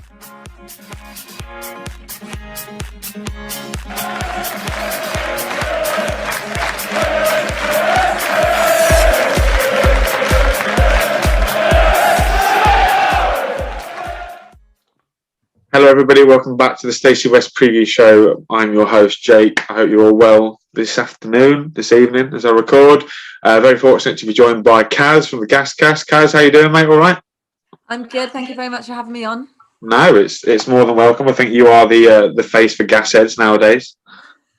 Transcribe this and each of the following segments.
Hello everybody, welcome back to the Stacey West preview show. I'm your host Jake. I hope you're all well this evening as I record. Very fortunate to be joined by Kaz from the Gascast. Kaz, how you doing, mate? All right? I'm good, thank you very much for having me on. No, it's more than welcome. I think you are the face for Gasheads nowadays.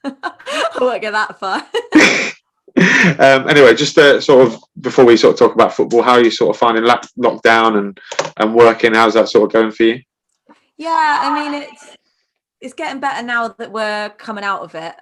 I won't get that far. Anyway, just sort of before we sort of talk about football, how are you sort of finding lockdown and working? How's that sort of going for you? Yeah, I mean it's getting better now that we're coming out of it.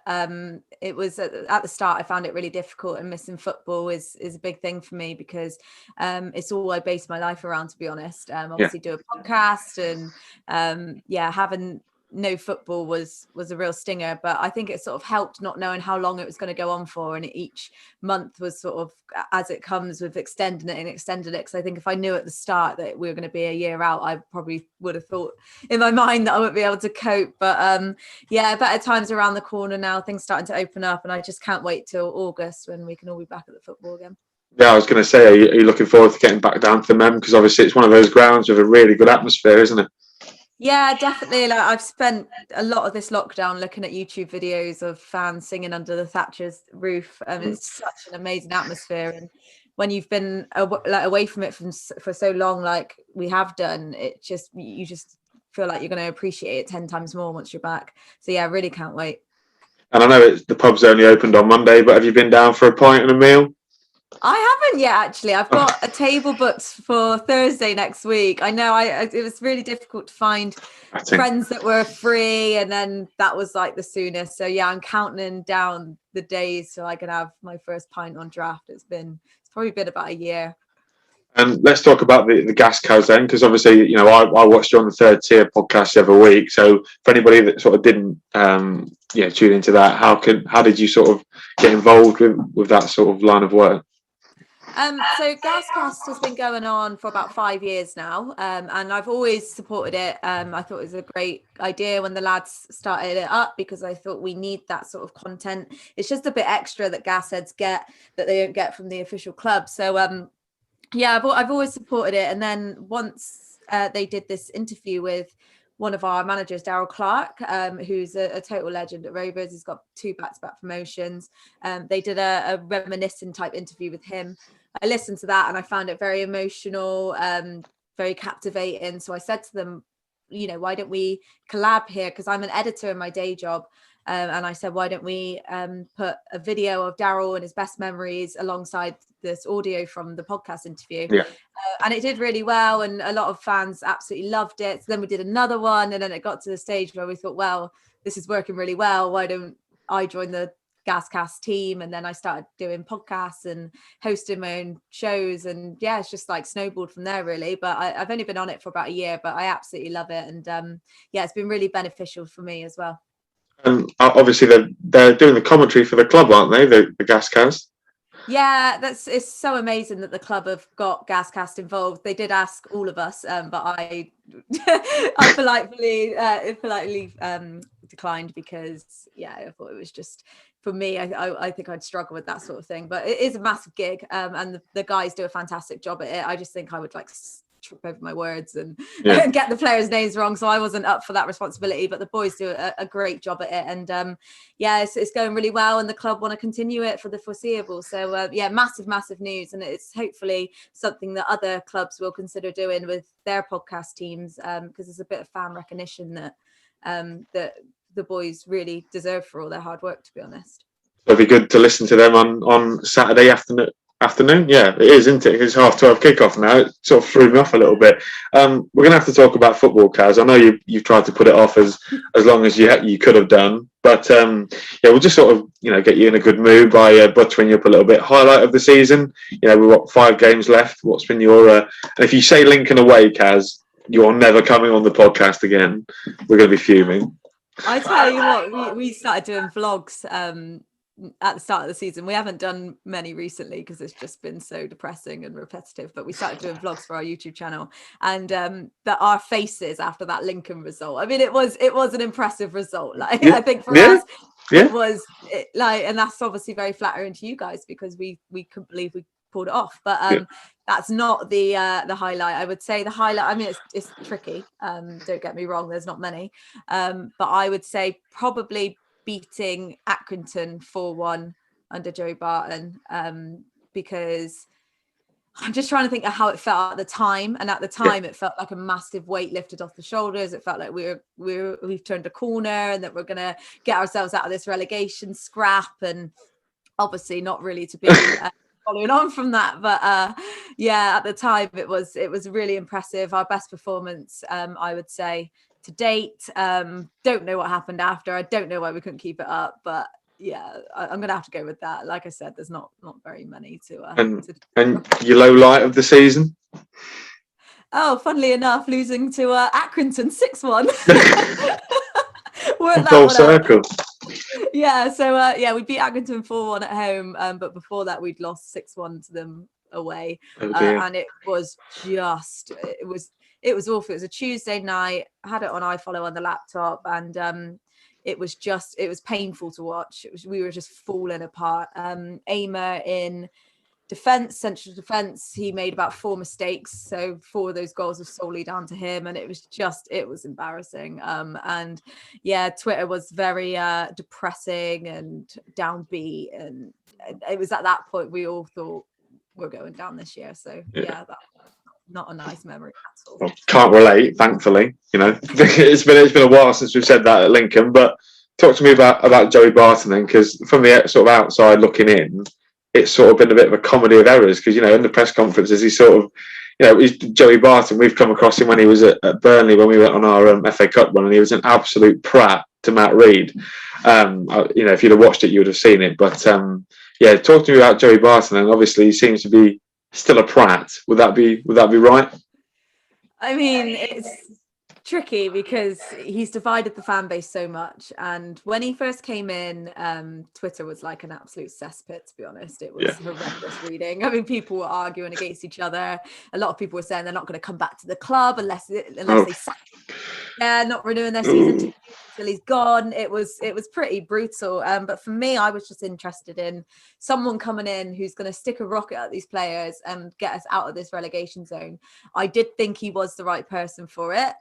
It was at the start I found it really difficult, and missing football is a big thing for me because it's all I base my life around, to be honest. Obviously do a podcast and having no football was a real stinger, but I think it sort of helped not knowing how long it was going to go on for, and each month was sort of as it comes with extending it. Because I think if I knew at the start that we were going to be a year out, I probably would have thought in my mind that I wouldn't be able to cope. But better times around the corner now, things starting to open up, and I just can't wait till August when we can all be back at the football again. Yeah, I was going to say, are you looking forward to getting back down to the Mem? Because obviously it's one of those grounds with a really good atmosphere, isn't it? Yeah, definitely. Like, I've spent a lot of this lockdown looking at YouTube videos of fans singing under the Thatcher's roof. It's such an amazing atmosphere, and when you've been away from it for so long, like we have done, you just feel like you're going to appreciate it 10 times more once you're back. So yeah, I really can't wait. And I know the pub's only opened on Monday, but have you been down for a pint and a meal? I haven't yet, actually. I've got a table booked for Thursday next week. I know it was really difficult to find friends that were free, and then that was like the soonest. So yeah, I'm counting down the days so I can have my first pint on draft. It's probably been about a year. And let's talk about the gas cows then, because obviously, you know, I watched you on the Third Tier podcast the other week. So for anybody that sort of didn't tune into that, how did you sort of get involved with that sort of line of work? So Gascast has been going on for about 5 years now, and I've always supported it. I thought it was a great idea when the lads started it up, because I thought we need that sort of content. It's just a bit extra that Gasheads get that they don't get from the official club. So I've always supported it. And then once they did this interview with one of our managers, Daryl Clark, who's a total legend at Rovers. He's got 2 back-to-back promotions. They did a reminiscent type interview with him. I listened to that and I found it very emotional, very captivating. So I said to them, you know, why don't we collab here? Because I'm an editor in my day job. And I said, why don't we put a video of Daryl and his best memories alongside this audio from the podcast interview? Yeah. And it did really well, and a lot of fans absolutely loved it. So then we did another one, and then it got to the stage where we thought, well, this is working really well. Why don't I join the Gascast team? And then I started doing podcasts and hosting my own shows, and yeah, it's just like snowballed from there really. But I've only been on it for about a year, but I absolutely love it. And it's been really beneficial for me as well. Obviously they're doing the commentary for the club, aren't they? The Gascast. Yeah, it's so amazing that the club have got Gascast involved. They did ask all of us, but I politely declined because I thought it was just, for me, I think I'd struggle with that sort of thing. But it is a massive gig, and the guys do a fantastic job at it. I just think I would trip over my words and get the players' names wrong, so I wasn't up for that responsibility. But the boys do a great job at it, and it's going really well, and the club want to continue it for the foreseeable. So massive news, and it's hopefully something that other clubs will consider doing with their podcast teams, because there's a bit of fan recognition that the boys really deserve for all their hard work, to be honest. It'd be good to listen to them on Saturday afternoon. Yeah, it is, isn't it? It's 12:30 kickoff now. It sort of threw me off a little bit. We're going to have to talk about football, Kaz. I know you've tried to put it off as long as you could have done, but we'll just sort of get you in a good mood by buttering you up a little bit. Highlight of the season. We've got 5 games left. What's been your? And if you say Lincoln away, Kaz, you are never coming on the podcast again. We're going to be fuming. I tell you what, we started doing vlogs at the start of the season. We haven't done many recently because it's just been so depressing and repetitive, but we started doing vlogs for our YouTube channel, and that our faces after that Lincoln result, I mean, it was an impressive result. Like, I think for us, it was and that's obviously very flattering to you guys because we couldn't believe we pulled it off, but that's not the highlight. I would say the highlight, I mean, it's tricky, don't get me wrong, there's not many, but I would say probably beating Accrington 4-1 under Joey Barton, because I'm just trying to think of how it felt at the time. And at the time, it felt like a massive weight lifted off the shoulders. It felt like we've turned a corner and that we're going to get ourselves out of this relegation scrap. And obviously not really to be following on from that. But at the time, it was really impressive. Our best performance, I would say, to date. Don't know what happened after. I don't know why we couldn't keep it up, but I'm gonna have to go with that. Like I said, there's not very many to and your low light of the season. Oh, funnily enough, losing to Accrington 6-1. Full circle. Yeah, so we beat Accrington 4-1 at home, but before that we'd lost 6-1 to them away, and it was awful. It was a Tuesday night. I had it on iFollow on the laptop, and it was painful to watch. We were just falling apart. Aimer in defense, central defense, he made about 4 mistakes, so 4 of those goals were solely down to him, and it was embarrassing. And Twitter was very depressing and downbeat, and it was at that point we all thought we're going down this year. So that's not a nice memory at all. Well, can't relate, thankfully. You know, it's been a while since we've said that at Lincoln. But talk to me about Joey Barton then, because from the sort of outside looking in, it's sort of been a bit of a comedy of errors. Because in the press conferences, he's sort of, he's Joey Barton. We've come across him when he was at Burnley when we went on our FA Cup run, and he was an absolute prat to Matt Reed. If you'd have watched it, you would have seen it. But talk to me about Joey Barton, and obviously he seems to be still a prat. Would that be right? I mean, it's tricky because he's divided the fan base so much. And when he first came in, Twitter was like an absolute cesspit, to be honest. It was horrendous reading. I mean, people were arguing against each other. A lot of people were saying they're not going to come back to the club unless they sack him. Yeah, not renewing their season till he's gone. It was pretty brutal. But for me, I was just interested in someone coming in who's going to stick a rocket at these players and get us out of this relegation zone. I did think he was the right person for it.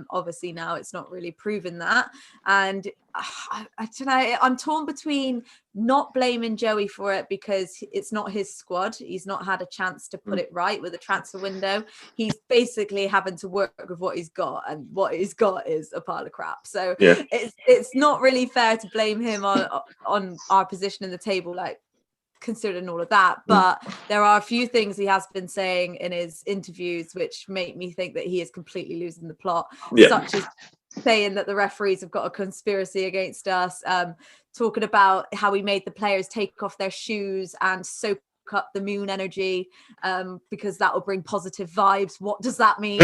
Obviously now it's not really proven that. And I don't know, I'm torn between not blaming Joey for it because it's not his squad. He's not had a chance to put it right with the transfer window. He's basically having to work with what he's got, and what he's got is a pile of crap. So it's not really fair to blame him on our position in the table, like considering all of that. But there are a few things he has been saying in his interviews which make me think that he is completely losing the plot, such as saying that the referees have got a conspiracy against us, talking about how he made the players take off their shoes and soak up the moon energy because that will bring positive vibes. What does that mean?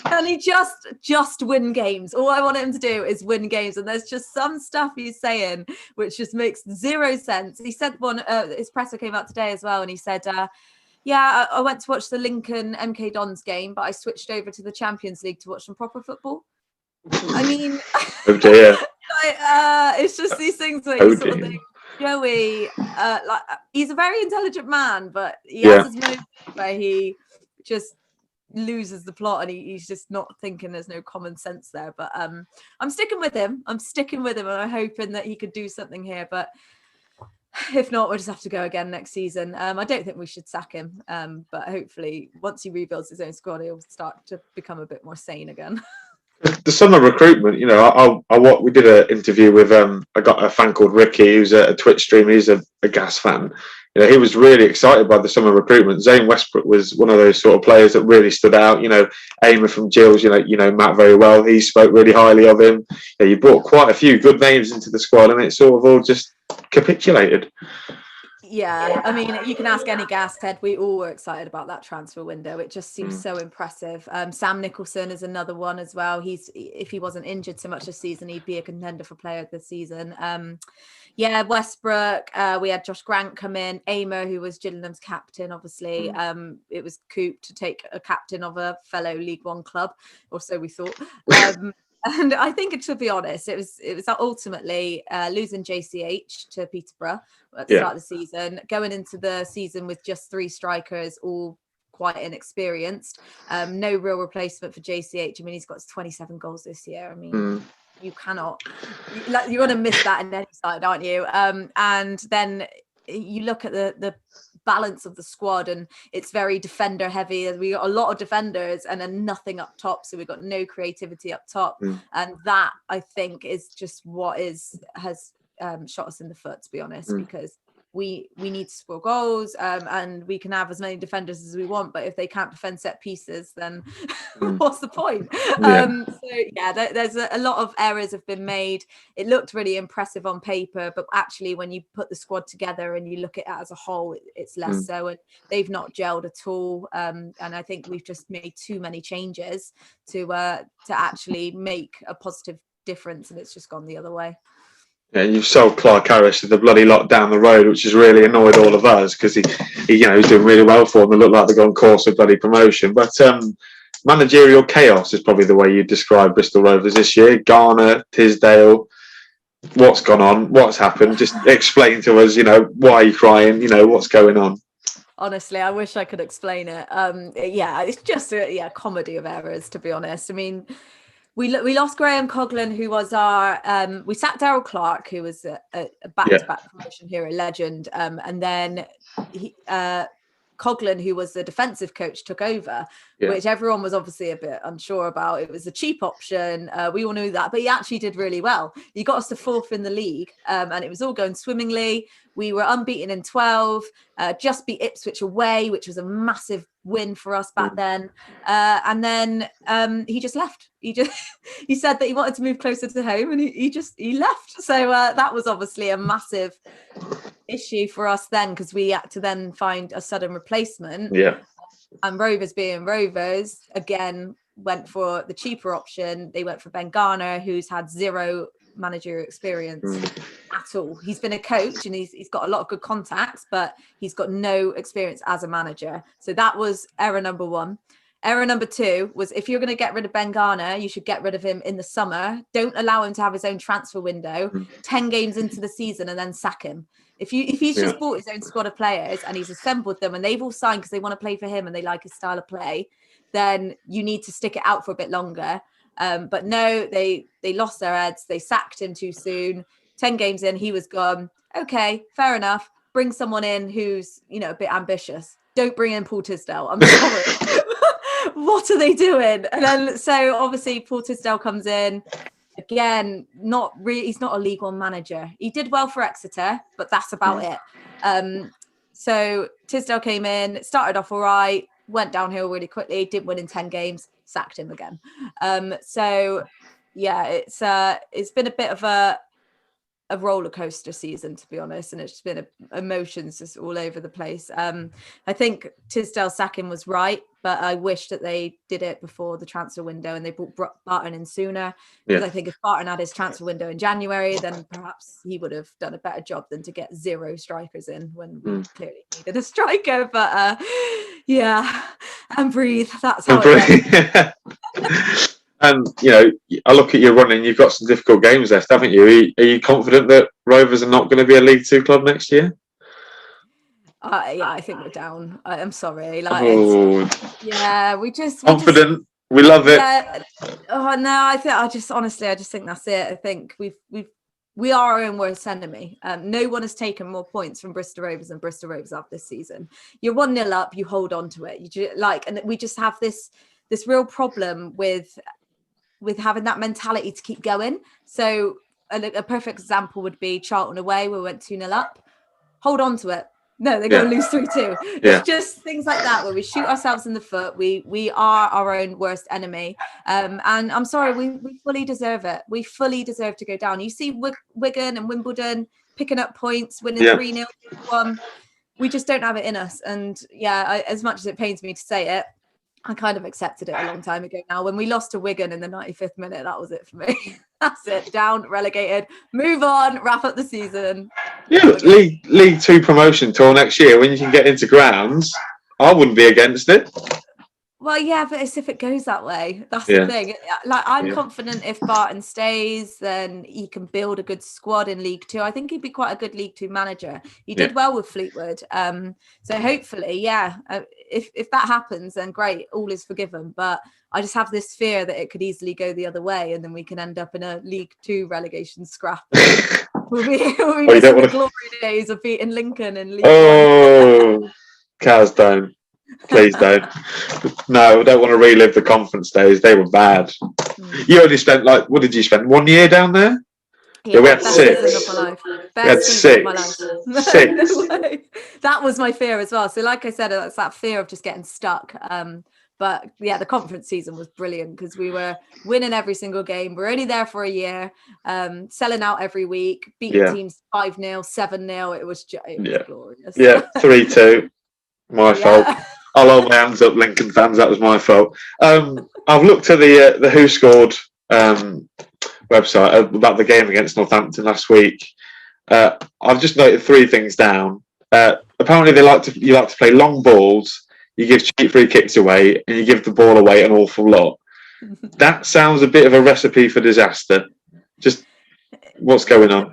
Can he just win games? All I want him to do is win games, and there's just some stuff he's saying which just makes zero sense. He said his presser came out today as well, and he said I went to watch the Lincoln MK Dons game, but I switched over to the Champions League to watch some proper football. I mean, it's just these things that you sort of think, Joey, he's a very intelligent man, but he has his moments where he just loses the plot and he's just not thinking. There's no common sense there. But I'm sticking with him. And I'm hoping that he could do something here. But if not, we'll just have to go again next season. I don't think we should sack him. But hopefully, once he rebuilds his own squad, he'll start to become a bit more sane again. The summer recruitment, we did an interview with I got a fan called Ricky, who's a Twitch streamer. He's a Gas fan. He was really excited by the summer recruitment. Zane Westbrook was one of those sort of players that really stood out. Aimer from Gills, Matt very well. He spoke really highly of him. You brought quite a few good names into the squad, and it sort of all just capitulated. Yeah, I mean, you can ask any gas head. We all were excited about that transfer window. It just seems so impressive. Sam Nicholson is another one as well. If he wasn't injured so much this season, he'd be a contender for player of the season. Yeah, Westbrook. We had Josh Grant come in. Amer, who was Gillingham's captain, obviously. It was coup to take a captain of a fellow League One club, or so we thought. And I think, to be honest, it was ultimately losing JCH to Peterborough at the start of the season, going into the season with just 3 strikers, all quite inexperienced. No real replacement for JCH. I mean, he's got 27 goals this year. I mean, you cannot, you're going to miss that in any side, aren't you? And then you look at the balance of the squad, and it's very defender heavy. We got a lot of defenders and then nothing up top, so we've got no creativity up top, and that, I think, is just what has shot us in the foot, to be honest, because we need to score goals, and we can have as many defenders as we want, but if they can't defend set pieces, then what's the point? There's a lot of errors have been made. It looked really impressive on paper, but actually when you put the squad together and you look at it as a whole, it's less so, and they've not gelled at all, and I think we've just made too many changes to actually make a positive difference, and it's just gone the other way. Yeah, you've sold Clark Harris to the bloody lot down the road, which has really annoyed all of us, because he he's doing really well for them. They look like they've gone course of bloody promotion. But managerial chaos is probably the way you describe Bristol Rovers this year. Garner, Tisdale, what's gone on? What's happened? Just explain to us, why are you crying? What's going on? Honestly, I wish I could explain it. It's just a comedy of errors, to be honest. I mean, we lost Graham Coughlin, who was our we sacked Daryl Clark, who was a back-to-back promotion hero legend, and then Coughlin, who was the defensive coach, took over, which everyone was obviously a bit unsure about. It was a cheap option. We all knew that, but he actually did really well. He got us to 4th in the league, and it was all going swimmingly. We were unbeaten in 12, just beat Ipswich away, which was a massive win for us back then. And then he just left. He said that he wanted to move closer to home, and he left. So that was obviously a massive issue for us then, because we had to then find a sudden replacement. And Rovers, being Rovers, again went for the cheaper option. They went for Ben Garner, who's had 0 managerial experience at all. He's been a coach and he's got a lot of good contacts, but he's got no experience as a manager. So that was error number 1. Error number 2 was, if you're going to get rid of Ben Garner, you should get rid of him in the summer. Don't allow him to have his own transfer window 10 games into the season and then sack him. If he's just bought his own squad of players and he's assembled them and they've all signed because they want to play for him and they like his style of play, then you need to stick it out for a bit longer. But no, they lost their heads. They sacked him too soon. 10 games in, he was gone. Okay, fair enough. Bring someone in who's, a bit ambitious. Don't bring in Paul Tisdale. I'm sorry. What are they doing? And then, so obviously Paul Tisdale comes in. Again, he's not a League One manager. He did well for Exeter, but that's about it. So Tisdale came in, started off all right, went downhill really quickly, didn't win in 10 games, sacked him again. It's been a bit of a roller coaster season, to be honest, and it's just been emotions just all over the place. I think Tisdale sacking was right, but I wish that they did it before the transfer window and they brought Barton in sooner, because I think if Barton had his transfer window in January, then perhaps he would have done a better job than to get 0 strikers in when we clearly needed a striker. But and breathe. That's how it went. And, I look at your running, you've got some difficult games left, haven't you? Are you confident that Rovers are not going to be a League 2 club next year? I think we're down. I'm sorry. We just... Confident. We love it. Oh, no, I just think that's it. I think we are our own worst enemy. No one has taken more points from Bristol Rovers than Bristol Rovers have this season. You're 1-0 up, you hold on to it. And we just have this real problem with having that mentality to keep going. So a perfect example would be Charlton away, where we went 2-0 up. Hold on to it. No, they're going to lose 3-2. It's just things like that where we shoot ourselves in the foot. We are our own worst enemy. And I'm sorry, we fully deserve it. We fully deserve to go down. You see Wigan and Wimbledon, picking up points, winning 3-0, 1. We just don't have it in us. And as much as it pains me to say it, I kind of accepted it a long time ago now. When we lost to Wigan in the 95th minute, that was it for me. That's it. Down, relegated, move on, wrap up the season. Yeah, League 2 promotion tour next year when you can get into grounds, I wouldn't be against it. Well, yeah, but it's if it goes that way. That's the thing. Like, I'm confident if Barton stays, then he can build a good squad in League 2. I think he'd be quite a good League 2 manager. He did well with Fleetwood. So hopefully, if that happens, then great, all is forgiven. But I just have this fear that it could easily go the other way, and then we can end up in a League 2 relegation scrap. We'll be missing the glory days of beating Lincoln in League 1. Kaz, don't. Please don't. No, I don't want to relive the conference days. They were bad. You only spent what did you spend? 1 year down there? Yeah, we had 6. We had 6. 6. That was my fear as well. So like I said, it's that fear of just getting stuck. But the conference season was brilliant because we were winning every single game. We're only there for a year, selling out every week, beating teams 5-0, 7-0. It was glorious. Yeah, 3-2. My fault. I'll hold my hands up, Lincoln fans. That was my fault. I've looked at the Who Scored website about the game against Northampton last week. I've just noted 3 things down. Apparently, you like to play long balls. You give cheap free kicks away, and you give the ball away an awful lot. That sounds a bit of a recipe for disaster. Just what's going on?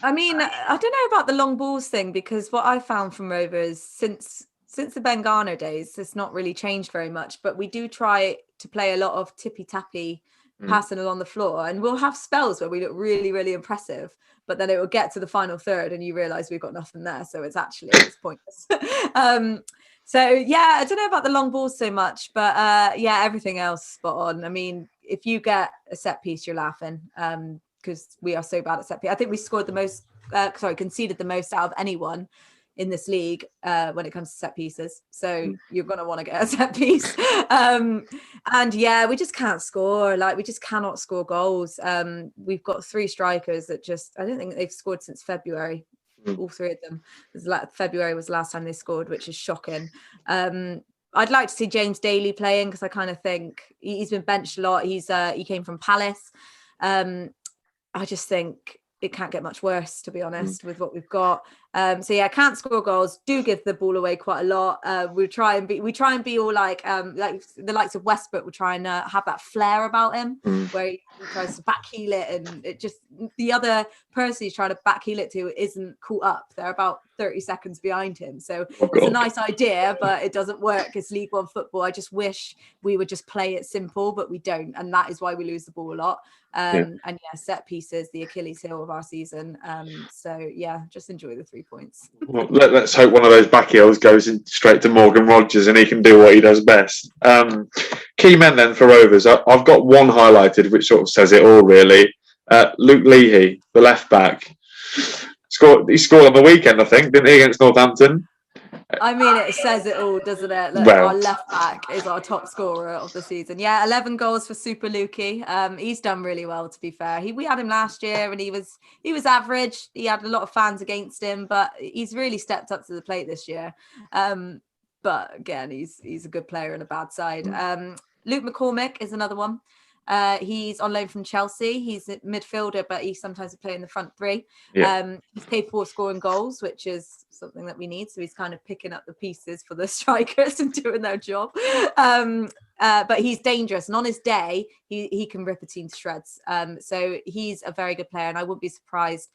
I mean, I don't know about the long balls thing, because what I found from Rovers since the Ben Garner days, it's not really changed very much, but we do try to play a lot of tippy-tappy passing along the floor, and we'll have spells where we look really, really impressive, but then it will get to the final third and you realise we've got nothing there, so it's pointless. So, I don't know about the long balls so much, but everything else spot on. I mean, if you get a set piece, you're laughing, because we are so bad at set piece. I think we conceded the most out of anyone in this league when it comes to set pieces. So you're going to want to get a set piece. We just can't score. Like, we just cannot score goals. We've got 3 strikers that I don't think they've scored since February. All 3 of them. February was the last time they scored, which is shocking. I'd like to see James Daly playing, because I kind of think he's been benched a lot. He came from Palace. I just think it can't get much worse, to be honest, with what we've got. Can't score goals, do give the ball away quite a lot. We try and be all like the likes of Westbrook will try and have that flair about him, where he tries to backheel it, and it just, the other person he's trying to backheel it to isn't caught up. They're about 30 seconds behind him. So it's a nice idea, but it doesn't work. It's League 1 football. I just wish we would just play it simple, but we don't. And that is why we lose the ball a lot. Set pieces, the Achilles heel of our season. Just enjoy the 3 points. Well, let's hope one of those back heels goes in straight to Morgan Rogers and he can do what he does best. Key men then for Rovers. I've got one highlighted which sort of says it all, really. Luke Leahy, the left back. He scored on the weekend, I think, didn't he, against Northampton? I mean, it says it all, doesn't it? Look, our left back is our top scorer of the season. 11 goals for Super Lukey. He's done really well, to be fair. We had him last year and he was average. He had a lot of fans against him, but he's really stepped up to the plate this year. But again, he's a good player in a bad side. Luke McCormick is another one. He's on loan from Chelsea. He's a midfielder, but he sometimes will play in the front 3. He's capable of scoring goals, which is something that we need. So he's kind of picking up the pieces for the strikers and doing their job. But he's dangerous, and on his day, he can rip a team to shreds. So he's a very good player, and I wouldn't be surprised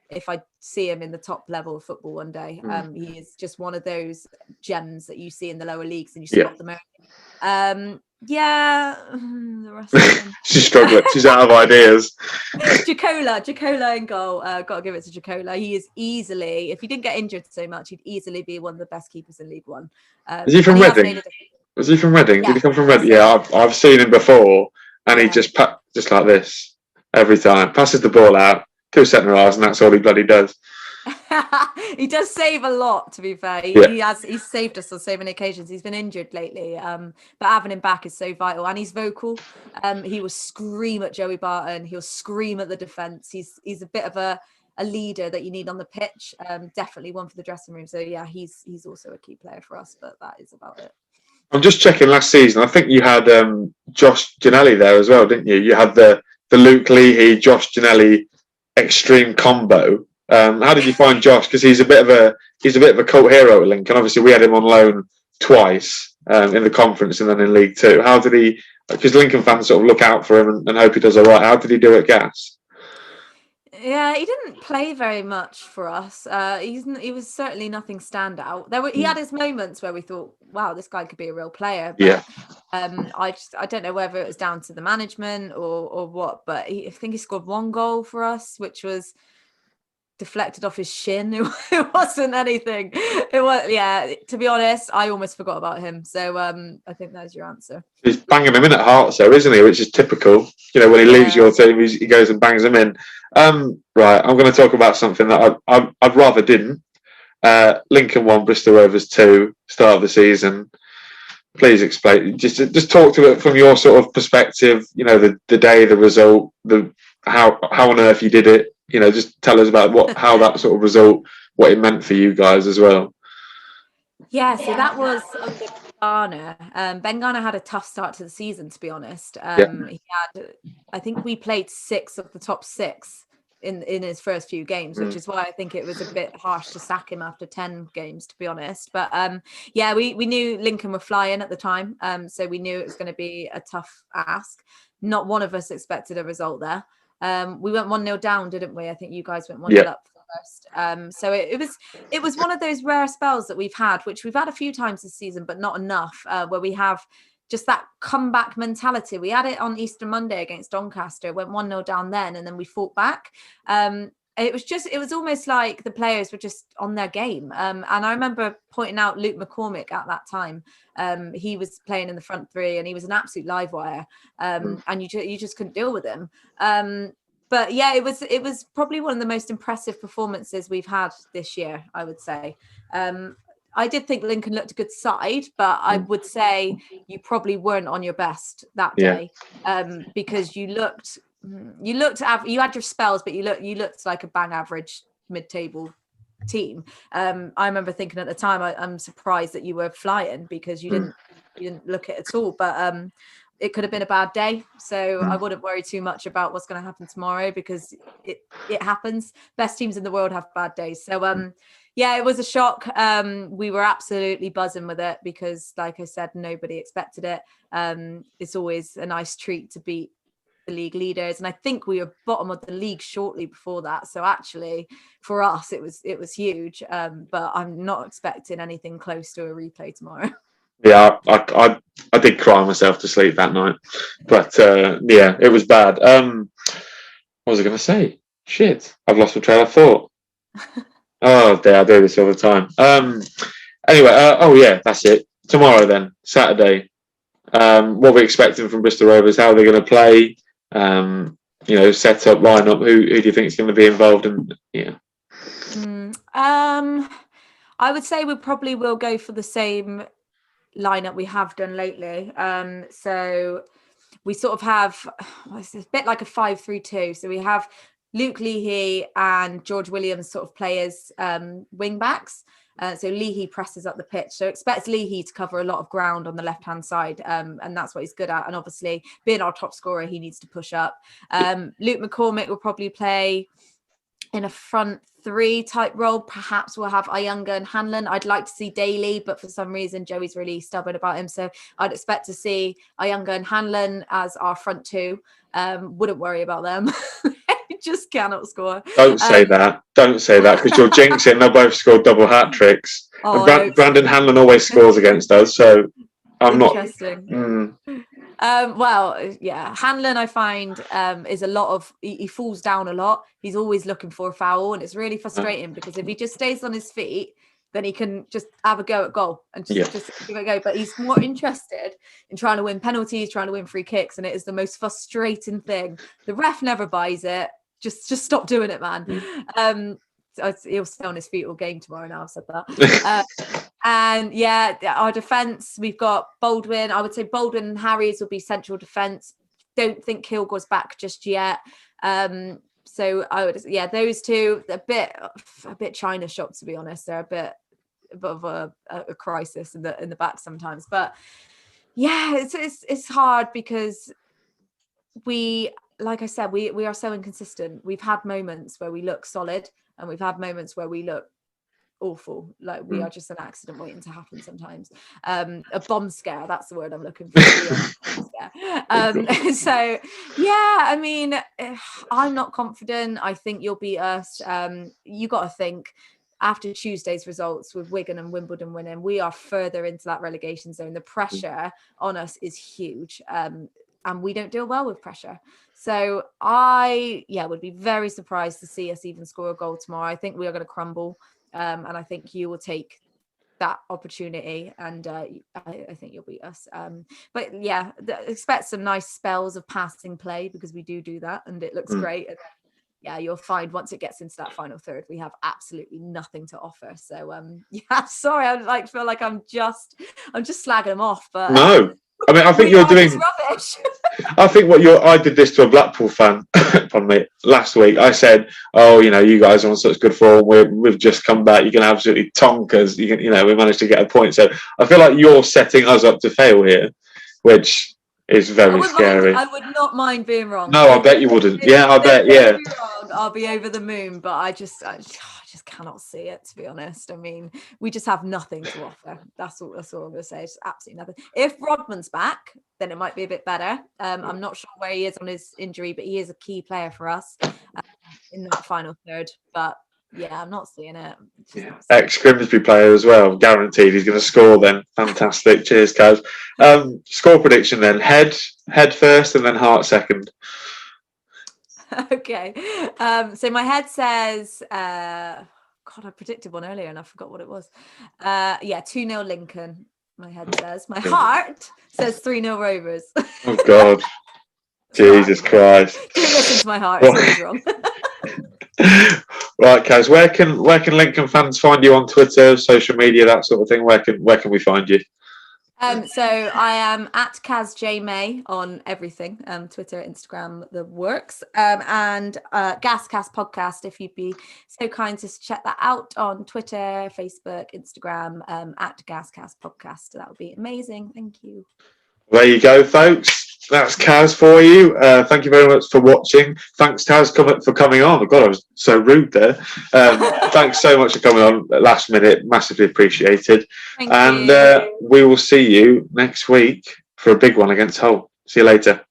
if I see him in the top level of football one day. He is just one of those gems that you see in the lower leagues and you spot them out. The rest of them. She's struggling. She's out of ideas. Jacola in goal. Got to give it to Jacola. He is easily, if he didn't get injured so much, he'd easily be one of the best keepers in League 1. Is he from Reading? Was he from Reading? Yeah. Did he come from Reading? Yeah, I've seen him before, and he just like this every time. Passes the ball out, 2 centre halves, and that's all he bloody does. He does save a lot, to be fair. He's saved us on so many occasions. He's been injured lately, but having him back is so vital, and he's vocal. He will scream at Joey Barton, he'll scream at the defence. He's a bit of a a leader that you need on the pitch. Definitely one for the dressing room. So yeah, he's also a key player for us, but that is about it. I'm just checking last season. I think you had Josh Ginnelly there as well, didn't you? You had the Luke Leahy, Josh Ginnelly extreme combo. How did you find Josh? Because he's a bit of a cult hero at Lincoln. Obviously, we had him on loan twice in the conference and then in League Two. How did he? Because Lincoln fans sort of look out for him and hope he does all right. How did he do at Gas? Yeah, he didn't play very much for us. He was certainly nothing standout. He had his moments where we thought, wow, this guy could be a real player. But, Yeah. I don't know whether it was down to the management or what, but I think he scored one goal for us, which was deflected off his shin. It wasn't anything. It was, yeah, to be honest, I almost forgot about him. So I think that's your answer. He's banging him in at Hearts, though, isn't he? Which is typical. You know, when he leaves your team, he goes and bangs them in. Right, I'm going to talk about something that I'd rather didn't. Lincoln 1, Bristol Rovers 2, start of the season. Please explain. Just talk to it from your sort of perspective. You know, the day, the result, how on earth you did it. You know, just tell us about how that sort of result, what it meant for you guys as well. Yeah, so that was under Garner. Ben Garner had a tough start to the season, to be honest. He had, I think we played 6 of the top 6 in his first few games, which is why I think it was a bit harsh to sack him after 10 games, to be honest. But yeah, we knew Lincoln were flying at the time, so we knew it was going to be a tough ask. Not one of us expected a result there. We went 1-0 down, didn't we? I think you guys went 1-0 up first. So it was one of those rare spells that we've had, which we've had a few times this season, but not enough, where we have just that comeback mentality. We had it on Easter Monday against Doncaster, went 1-0 down then, and then we fought back. It was almost like the players were just on their game. And I remember pointing out Luke McCormick at that time. He was playing in the front 3 and he was an absolute live wire. And you just couldn't deal with him. But yeah, it was probably one of the most impressive performances we've had this year, I would say. I did think Lincoln looked a good side, but I would say you probably weren't on your best that day, because you had your spells, but you looked like a bang average mid-table team. I remember thinking at the time, I'm surprised that you were flying because you didn't look it at all. But it could have been a bad day, so I wouldn't worry too much about what's going to happen tomorrow, because it happens. Best teams in the world have bad days. So yeah, it was a shock. We were absolutely buzzing with it because, like I said, nobody expected it. It's always a nice treat to beat the league leaders, and I think we were bottom of the league shortly before that. So actually, for us, it was huge. But I'm not expecting anything close to a replay tomorrow. Yeah, I did cry myself to sleep that night, but yeah, it was bad. What was I going to say? Shit, I've lost my train of thought. Oh, dear, I do this all the time. Anyway, oh yeah, that's it. Tomorrow then, Saturday. What we're expecting from Bristol Rovers? How are they going to play? You know, set up, line up. Who do you think is going to be involved? And yeah. I would say we probably will go for the same lineup we have done lately. So we sort of have, it's a bit like a 5-3-2. So we have Luke Leahy and George Williams sort of play as wing backs. So Leahy presses up the pitch. So expect Leahy to cover a lot of ground on the left-hand side. And that's what he's good at. And obviously, being our top scorer, he needs to push up. Luke McCormick will probably play in a front 3 type role. Perhaps we'll have Ayunga and Hanlon. I'd like to see Daly, but for some reason, Joey's really stubborn about him. So I'd expect to see Ayunga and Hanlon as our front 2. Wouldn't worry about them. Just cannot score. Don't say that. Don't say that, because you're jinxing. They both scored double hat tricks. And Brandon Hanlon always scores against us, so I'm Interesting. Well, yeah, Hanlon I find is a lot of he falls down a lot. He's always looking for a foul, and it's really frustrating because if he just stays on his feet, then he can just have a go at goal and just give it a go. But he's more interested in trying to win penalties, trying to win free kicks, and it is the most frustrating thing. The ref never buys it. Just stop doing it, man. He'll stay on his feet all game tomorrow now. I've said that. And yeah, our defence, we've got Baldwin. I would say Baldwin and Harries will be central defence. Don't think Kilgore's back just yet. So I would, yeah, those two, a bit China shop, to be honest. They're a bit of a crisis in the back sometimes. But yeah, it's hard because like I said, we are so inconsistent. We've had moments where we look solid, and we've had moments where we look awful. Like we are just an accident waiting to happen sometimes. A bomb scare, that's the word I'm looking for. So yeah, I mean, I'm not confident. I think you'll beat us. You got to think, after Tuesday's results with Wigan and Wimbledon winning, we are further into that relegation zone. The pressure on us is huge, and we don't deal well with pressure. So I would be very surprised to see us even score a goal tomorrow. I think we are going to crumble. And I think you will take that opportunity, and I think you'll beat us. But yeah, expect some nice spells of passing play, because we do that, and it looks great. And yeah, you'll find once it gets into that final third, we have absolutely nothing to offer. So yeah, sorry, I feel like I'm just slagging them off, but no. I mean, I think you're doing rubbish. I think I did this to a Blackpool fan, pardon me, last week. I said, "Oh, you guys are on such good form. We've just come back. You can absolutely tonk us. We managed to get a point." So I feel like you're setting us up to fail here, which is very scary. I would not mind being wrong. No, I bet you wouldn't. Yeah, I bet. Yeah, wrong, I'll be over the moon, but I just cannot see it, to be honest. I mean, we just have nothing to offer. That's all I'm going to say. It's absolutely nothing. If Rodman's back, then it might be a bit better. I'm not sure where he is on his injury, but he is a key player for us in that final third. But yeah, I'm not seeing it. Ex-Grimsby player as well. Guaranteed he's going to score then. Fantastic. Cheers, Kaz. Score prediction then. Head first and then heart second. Okay. So my head says, God, I predicted one earlier and I forgot what it was. 2-0 Lincoln. My head says. My heart says 3-0 Rovers. Oh God. Jesus Christ. Don't listen to my heart. It's wrong. Right, Kaz, where can Lincoln fans find you on Twitter, social media, that sort of thing? Where can we find you? So I am at Kaz J May on everything, Twitter, Instagram, the works, and Gascast podcast. If you'd be so kind to check that out on Twitter, Facebook, Instagram, at Gascast podcast, that would be amazing. Thank you. There you go, folks. That's Kaz for you. Thank you very much for watching. Thanks, Kaz, for coming on. Oh God, I was so rude there. Thanks so much for coming on last minute. Massively appreciated. Thank you. We will see you next week for a big one against Hull. See you later.